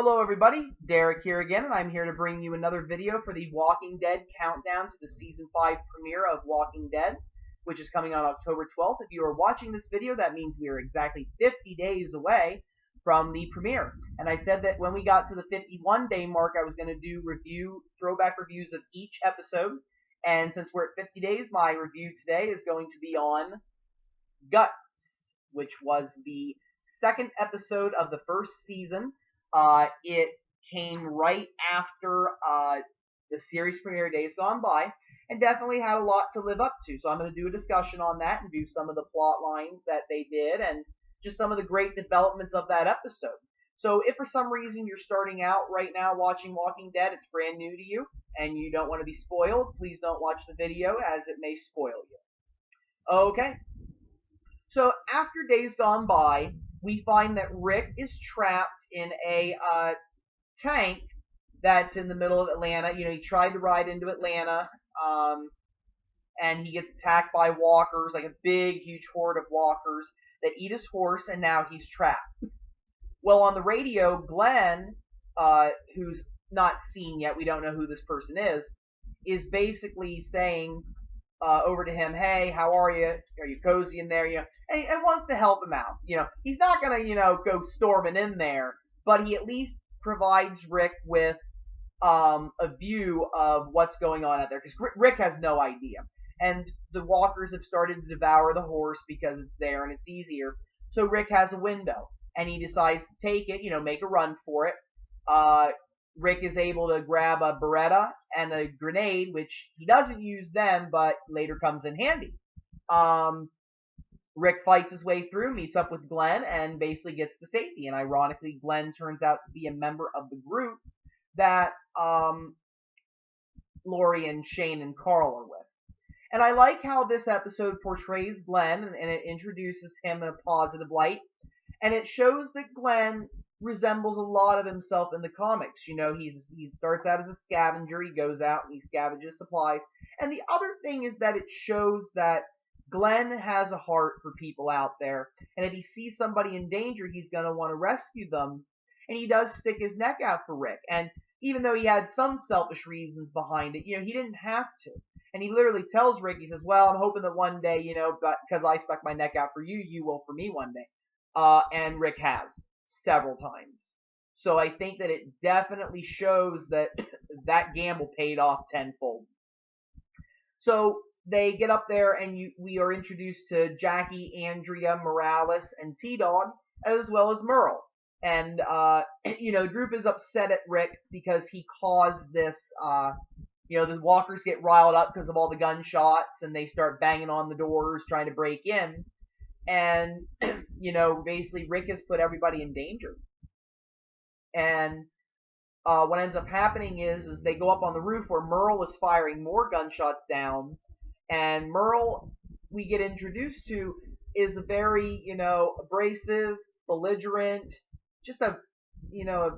Hello everybody, Derek here again, and I'm here to bring you another video for the Walking Dead countdown to the Season 5 premiere of Walking Dead, which is coming on October 12th. If you are watching this video, that means we are exactly 50 days away from the premiere. And I said that when we got to the 51-day mark, I was going to do throwback reviews of each episode. And since we're at 50 days, my review today is going to be on Guts, which was the second episode of the first season. It came right after the series premiere Days Gone By, and definitely had a lot to live up to. So I'm going to do a discussion on that and do some of the plot lines that they did and just some of the great developments of that episode. So if for some reason you're starting out right now watching Walking Dead, it's brand new to you, and you don't want to be spoiled, please don't watch the video as it may spoil you. Okay. So after Days Gone By, we find that Rick is trapped in a tank that's in the middle of Atlanta. You know, he tried to ride into Atlanta, and he gets attacked by walkers, like a big, huge horde of walkers that eat his horse, and now he's trapped. Well, on the radio, Glenn, who's not seen yet, we don't know who this person is basically saying over to him, hey, how are you? Are you cozy in there? You know, and wants to help him out. You know, he's not gonna, go storming in there, but he at least provides Rick with a view of what's going on out there, because Rick has no idea. And the walkers have started to devour the horse because it's there and it's easier. So Rick has a window, and he decides to take it, make a run for it. Rick is able to grab a Beretta and a grenade, which he doesn't use then, but later comes in handy. Rick fights his way through, meets up with Glenn, and basically gets to safety. And ironically, Glenn turns out to be a member of the group that Lori and Shane and Carl are with. And I like how this episode portrays Glenn, and it introduces him in a positive light. And it shows that Glenn resembles a lot of himself in the comics. You know, he starts out as a scavenger. He goes out and he scavenges supplies. And the other thing is that it shows that Glenn has a heart for people out there. And if he sees somebody in danger, he's going to want to rescue them. And he does stick his neck out for Rick. And even though he had some selfish reasons behind it, he didn't have to. And he literally tells Rick, he says, well, I'm hoping that one day, because I stuck my neck out for you, you will for me one day. And Rick has several times. So I think that it definitely shows that that gamble paid off tenfold. So they get up there, and we are introduced to Jackie, Andrea, Morales, and T-Dog, as well as Merle. And, the group is upset at Rick because he caused this, the walkers get riled up because of all the gunshots, and they start banging on the doors trying to break in. And, basically Rick has put everybody in danger. And what ends up happening is they go up on the roof where Merle is firing more gunshots down. And Merle, we get introduced to, is a very, abrasive, belligerent, just a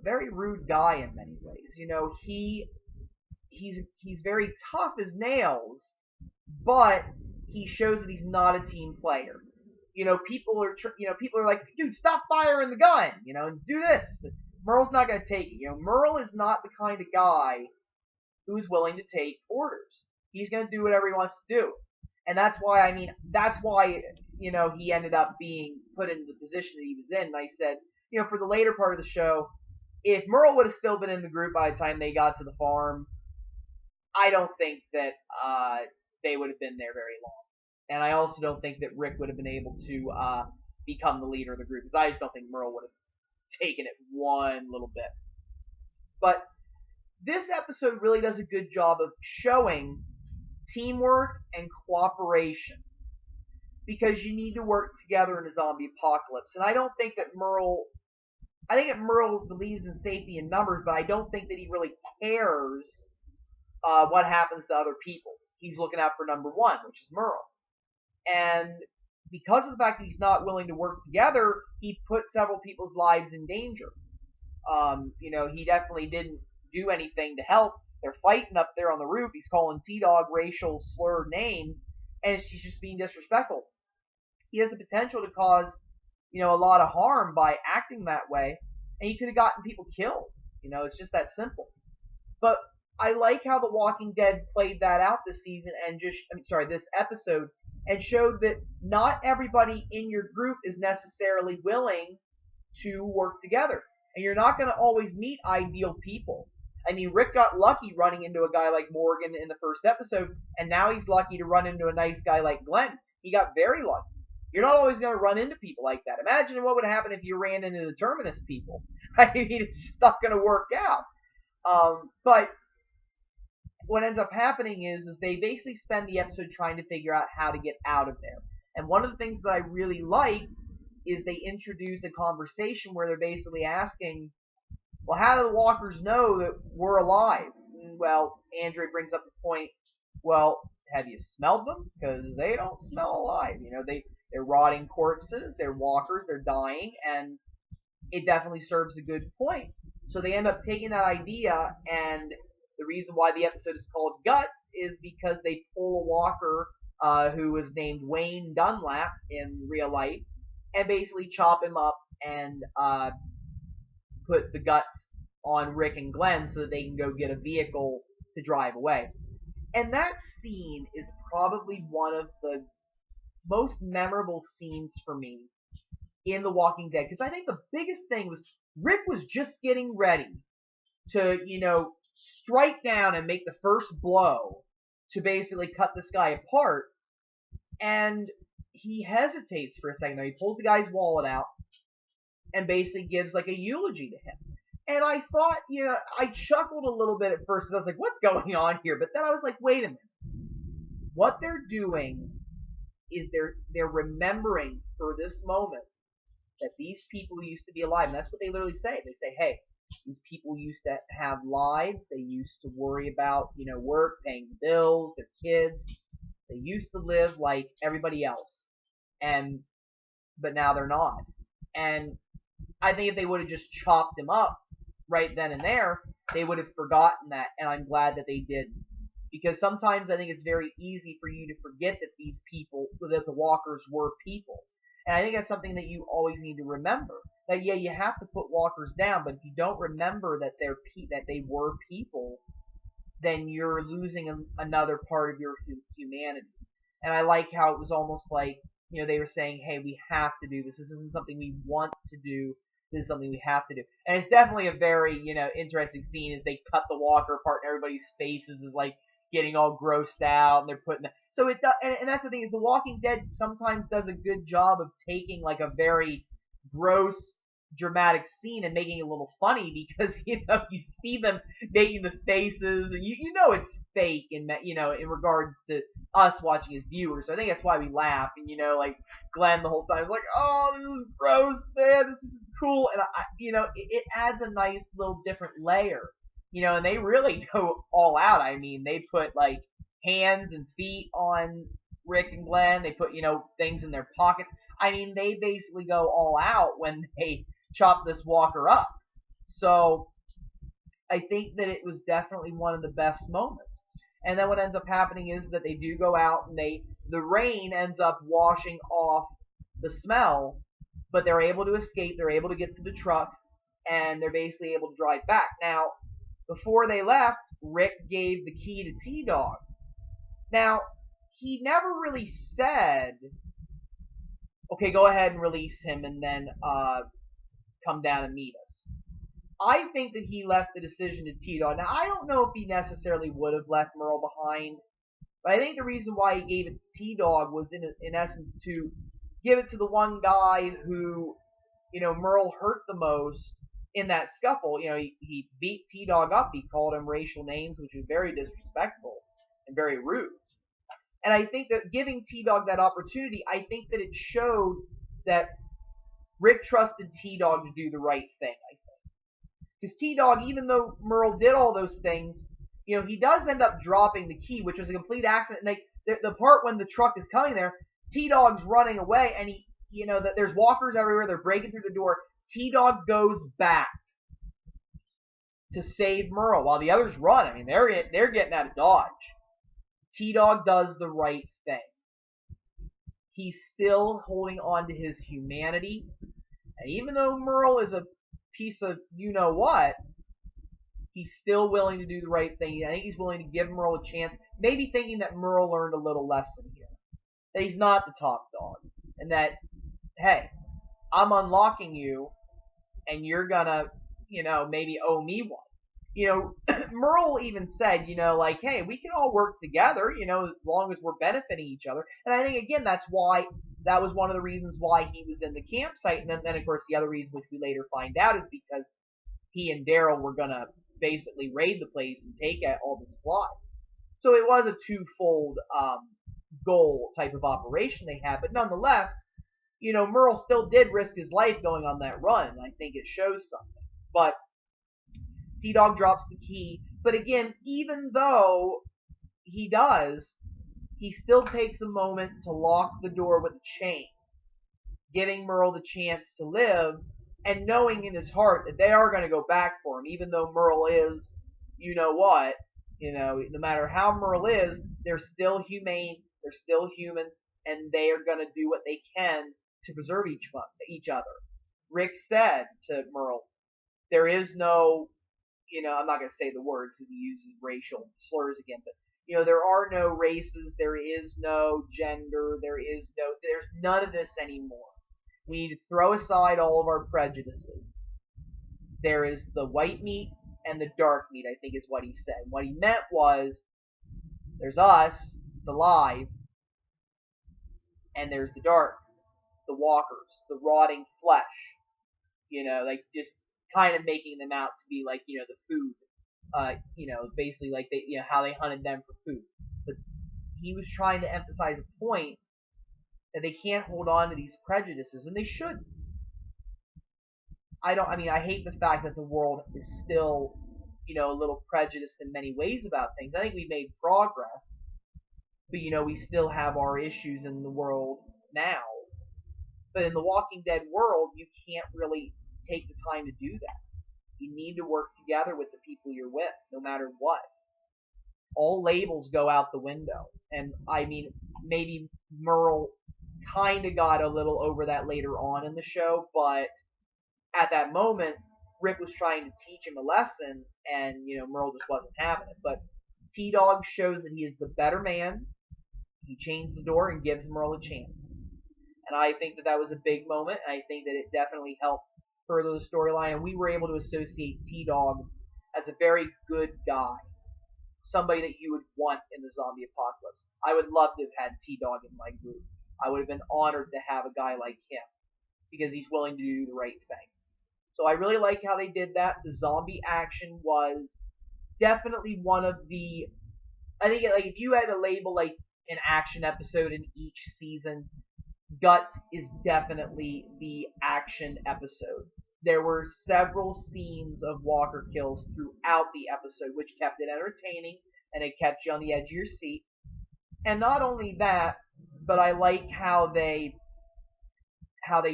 very rude guy in many ways. He's very tough as nails, but he shows that he's not a team player. People are like, dude, stop firing the gun, and do this. Merle's not going to take it. Merle is not the kind of guy who's willing to take orders. He's going to do whatever he wants to do. And that's why, he ended up being put into the position that he was in. And I said, for the later part of the show, if Merle would have still been in the group by the time they got to the farm, I don't think that they would have been there very long. And I also don't think that Rick would have been able to become the leader of the group, because I just don't think Merle would have taken it one little bit. But this episode really does a good job of showing teamwork and cooperation, because you need to work together in a zombie apocalypse. And I don't think that Merle believes in safety in numbers, but I don't think that he really cares what happens to other people. He's looking out for number one, which is Merle. And because of the fact that he's not willing to work together, he put several people's lives in danger. He definitely didn't do anything to help. They're fighting up there on the roof. He's calling T-Dog racial slurred names, and she's just being disrespectful. He has the potential to cause, a lot of harm by acting that way. and you could have gotten people killed. You know, it's just that simple. But I like how The Walking Dead played that out this season and this episode, and showed that not everybody in your group is necessarily willing to work together. And you're not going to always meet ideal people. I mean, Rick got lucky running into a guy like Morgan in the first episode, and now he's lucky to run into a nice guy like Glenn. He got very lucky. You're not always going to run into people like that. Imagine what would happen if you ran into the Terminus people. I mean, it's just not going to work out. But what ends up happening is they basically spend the episode trying to figure out how to get out of there. And one of the things that I really like is they introduce a conversation where they're basically asking, well, how do the walkers know that we're alive? Well, Andre brings up the point, well, have you smelled them? Because they don't smell alive. You know, they're rotting corpses, they're walkers, they're dying, and it definitely serves a good point. So they end up taking that idea, and the reason why the episode is called Guts is because they pull a walker who was named Wayne Dunlap in real life, and basically chop him up and put the guts on Rick and Glenn so that they can go get a vehicle to drive away. And that scene is probably one of the most memorable scenes for me in The Walking Dead, because I think the biggest thing was Rick was just getting ready to, you know, strike down and make the first blow to basically cut this guy apart, and he hesitates for a second. He pulls the guy's wallet out and basically gives like a eulogy to him. And I thought, you know, I chuckled a little bit at first because I was like, what's going on here? But then I was like, wait a minute. What they're doing is they're remembering for this moment that these people used to be alive. And that's what they literally say. They say, hey, these people used to have lives. They used to worry about, you know, work, paying the bills, their kids. They used to live like everybody else. But now they're not. And I think if they would have just chopped him up right then and there, they would have forgotten that, and I'm glad that they didn't. Because sometimes I think it's very easy for you to forget that these people, that the walkers were people. And I think that's something that you always need to remember. That, yeah, you have to put walkers down, but if you don't remember that they were people, then you're losing another part of your humanity. And I like how it was almost like, you know, they were saying, hey, we have to do this. This isn't something we want to do. This is something we have to do. And it's definitely a very, you know, interesting scene as they cut the walker apart and everybody's faces is like getting all grossed out, and they're putting the, so it does, and that's the thing, is The Walking Dead sometimes does a good job of taking like a very gross, dramatic scene and making it a little funny, because, you know, you see them making the faces, and you know it's fake in, you know, in regards to us watching as viewers. So I think that's why we laugh. And, you know, like Glenn the whole time is like, oh, this is gross, man, this is cool. And you know, it adds a nice little different layer, you know. And they really go all out. I mean, they put like hands and feet on Rick and Glenn. They put, you know, things in their pockets. I mean, they basically go all out when they chop this walker up. So I think that it was definitely one of the best moments. And then what ends up happening is that they do go out, and the rain ends up washing off the smell, but they're able to escape. They're able to get to the truck, and they're basically able to drive back. Now, before they left, Rick gave the key to T-Dog. Now, he never really said, okay, go ahead and release him, and then come down and meet us. I think that he left the decision to T-Dog. Now, I don't know if he necessarily would have left Merle behind, but I think the reason why he gave it to T-Dog was in essence to give it to the one guy who, you know, Merle hurt the most in that scuffle. You know, he beat T-Dog up. He called him racial names, which was very disrespectful and very rude. And I think that giving T-Dog that opportunity, I think that it showed that Rick trusted T-Dog to do the right thing, I think. Because T-Dog, even though Merle did all those things, you know, he does end up dropping the key, which was a complete accident. And the part when the truck is coming there, T-Dog's running away, and he, you know, there's walkers everywhere. They're breaking through the door. T-Dog goes back to save Merle while the others run. I mean, they're getting out of Dodge. T-Dog does the right thing. He's still holding on to his humanity. And even though Merle is a piece of you-know-what, he's still willing to do the right thing. I think he's willing to give Merle a chance, maybe thinking that Merle learned a little lesson here. That he's not the top dog. And that, hey, I'm unlocking you, and you're gonna, maybe owe me one. Merle even said, like, hey, we can all work together, as long as we're benefiting each other. And I think, again, that was one of the reasons why he was in the campsite. And then of course, the other reason, which we later find out, is because he and Daryl were going to basically raid the place and take out all the supplies. So it was a twofold goal type of operation they had. But nonetheless, Merle still did risk his life going on that run. And I think it shows something. But T-Dog drops the key. But again, even though he does, he still takes a moment to lock the door with a chain, giving Merle the chance to live, and knowing in his heart that they are going to go back for him, even though Merle is, you-know-what, no matter how Merle is, they're still humane, they're still humans, and they are going to do what they can to preserve each other. Rick said to Merle, there is no, I'm not going to say the words because he uses racial slurs again, but there are no races, there is no gender, there's none of this anymore. We need to throw aside all of our prejudices. There is the white meat and the dark meat, I think is what he said. What he meant was, there's us, it's alive, and there's the dark, the walkers, the rotting flesh. Like just kind of making them out to be like, the food. Basically like they, how they hunted them for food. But he was trying to emphasize a point that they can't hold on to these prejudices, and they shouldn't. I hate the fact that the world is still, a little prejudiced in many ways about things. I think we've made progress, but, we still have our issues in the world now. But in the Walking Dead world, you can't really take the time to do that. You need to work together with the people you're with, no matter what. All labels go out the window. And, maybe Merle kind of got a little over that later on in the show, but at that moment, Rick was trying to teach him a lesson, and, Merle just wasn't having it. But T-Dog shows that he is the better man. He chains the door and gives Merle a chance. And I think that was a big moment, and I think that it definitely helped further the storyline, and we were able to associate T-Dog as a very good guy. Somebody that you would want in the zombie apocalypse. I would love to have had T-Dog in my group. I would have been honored to have a guy like him, because he's willing to do the right thing. So I really like how they did that. The zombie action was definitely one of the, I think, like, if you had to label like an action episode in each season, Guts is definitely the action episode. There were several scenes of walker kills throughout the episode, which kept it entertaining, and it kept you on the edge of your seat. And not only that, but I like how they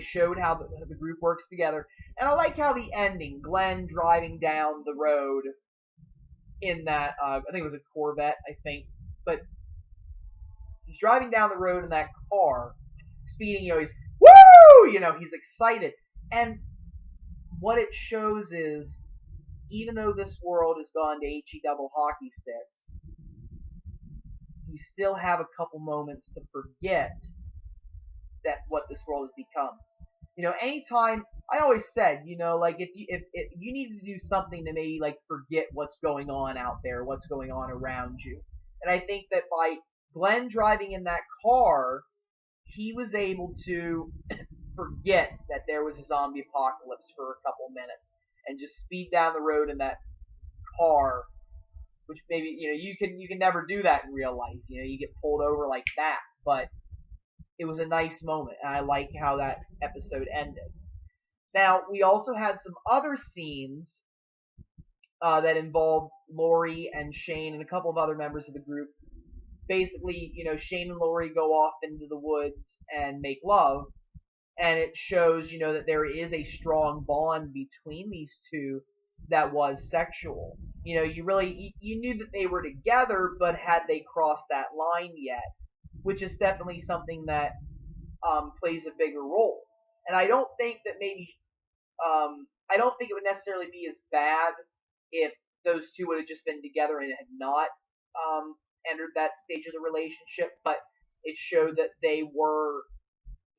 showed how the group works together. And I like how the ending, Glenn driving down the road in that, I think it was a Corvette, I think, but he's driving down the road in that car, speeding, he's, woo! He's excited. And what it shows is, even though this world has gone to HE double hockey sticks, you still have a couple moments to forget that what this world has become. Anytime, I always said, like, if you need to do something to maybe, like, forget what's going on out there, what's going on around you. And I think that by Glenn driving in that car, he was able to forget that there was a zombie apocalypse for a couple minutes and just speed down the road in that car, which maybe, you can never do that in real life. You get pulled over like that, but it was a nice moment, and I like how that episode ended. Now, we also had some other scenes that involved Lori and Shane and a couple of other members of the group. Basically, Shane and Lori go off into the woods and make love, and it shows, that there is a strong bond between these two that was sexual. You knew that they were together, but had they crossed that line yet? Which is definitely something that plays a bigger role. And I don't think that maybe I don't think it would necessarily be as bad if those two would have just been together and had not entered that stage of the relationship, but it showed that they were,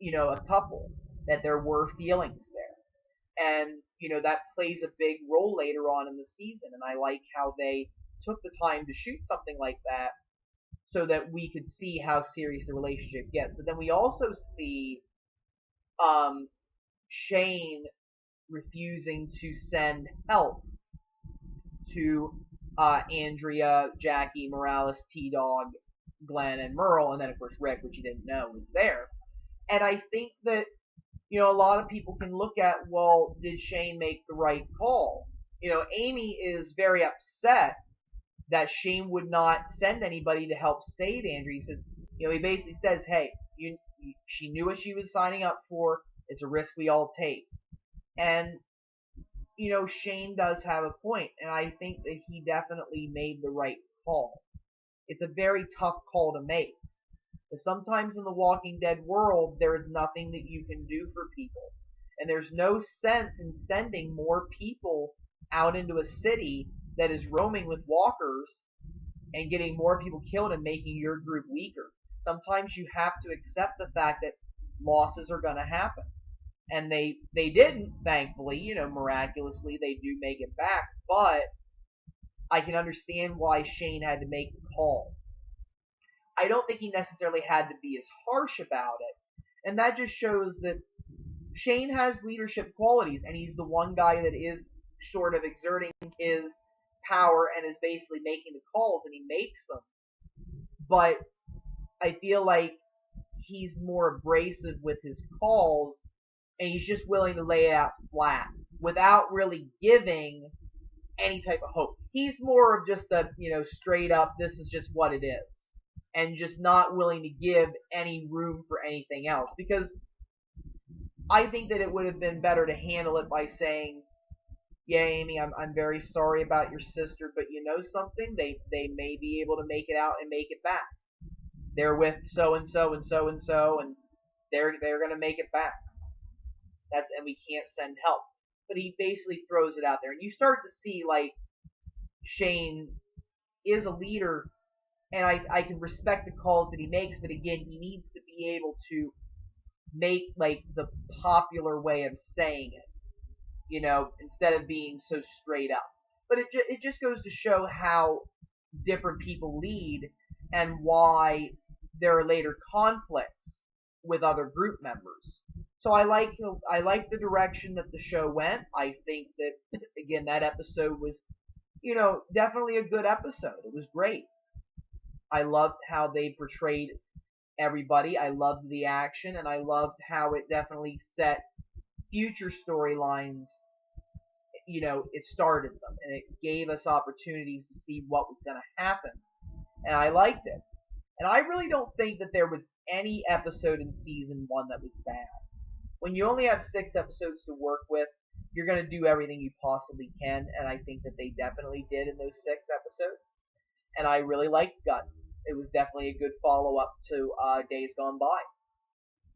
a couple, that there were feelings there. And, that plays a big role later on in the season. And I like how they took the time to shoot something like that so that we could see how serious the relationship gets. But then we also see um, Shane refusing to send help to Andrea, Jackie, Morales, T-Dog, Glenn, and Merle, and then of course Rick, which you didn't know was there. And I think that, a lot of people can look at, well, did Shane make the right call? Amy is very upset that Shane would not send anybody to help save Andrea. He says, he basically says, hey, she knew what she was signing up for. It's a risk we all take. And, Shane does have a point, and I think that he definitely made the right call. It's a very tough call to make. But sometimes in the Walking Dead world, there is nothing that you can do for people. And there's no sense in sending more people out into a city that is roaming with walkers and getting more people killed and making your group weaker. Sometimes you have to accept the fact that losses are going to happen. And they didn't, thankfully, miraculously, they do make it back. But I can understand why Shane had to make the call. I don't think he necessarily had to be as harsh about it. And that just shows that Shane has leadership qualities, and he's the one guy that is sort of exerting his power and is basically making the calls, and he makes them. But I feel like he's more abrasive with his calls, and he's just willing to lay it out flat without really giving any type of hope. He's more of just a, straight up, this is just what it is, and just not willing to give any room for anything else. Because I think that it would have been better to handle it by saying, yeah, Amy, I'm very sorry about your sister, but you know something? They may be able to make it out and make it back. They're with so and so and so and so, and they're gonna make it back. And we can't send help. But he basically throws it out there, and you start to see like Shane is a leader, and I can respect the calls that he makes, but again, he needs to be able to make like the popular way of saying it, instead of being so straight up. But it just goes to show how different people lead and why there are later conflicts with other group members. So I like the direction that the show went. I think that again that episode was, definitely a good episode. It was great. I loved how they portrayed everybody. I loved the action, and I loved how it definitely set future storylines. It started them, and it gave us opportunities to see what was going to happen, and I liked it. And I really don't think that there was any episode in season 1 that was bad. When you only have 6 episodes to work with, you're going to do everything you possibly can, and I think that they definitely did in those 6 episodes. And I really liked Guts. It was definitely a good follow-up to Days Gone By.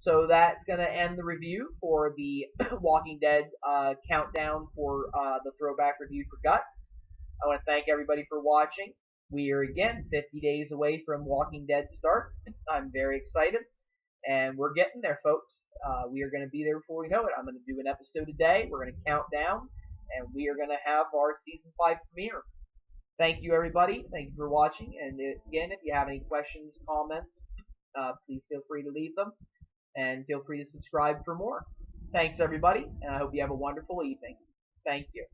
So that's going to end the review for the Walking Dead countdown for the throwback review for Guts. I want to thank everybody for watching. We are again 50 days away from Walking Dead start. I'm very excited. And we're getting there, folks. We are going to be there before we know it. I'm going to do an episode a day. We're going to count down. And we are going to have our Season 5 premiere. Thank you, everybody. Thank you for watching. And again, if you have any questions, comments, please feel free to leave them. And feel free to subscribe for more. Thanks, everybody. And I hope you have a wonderful evening. Thank you.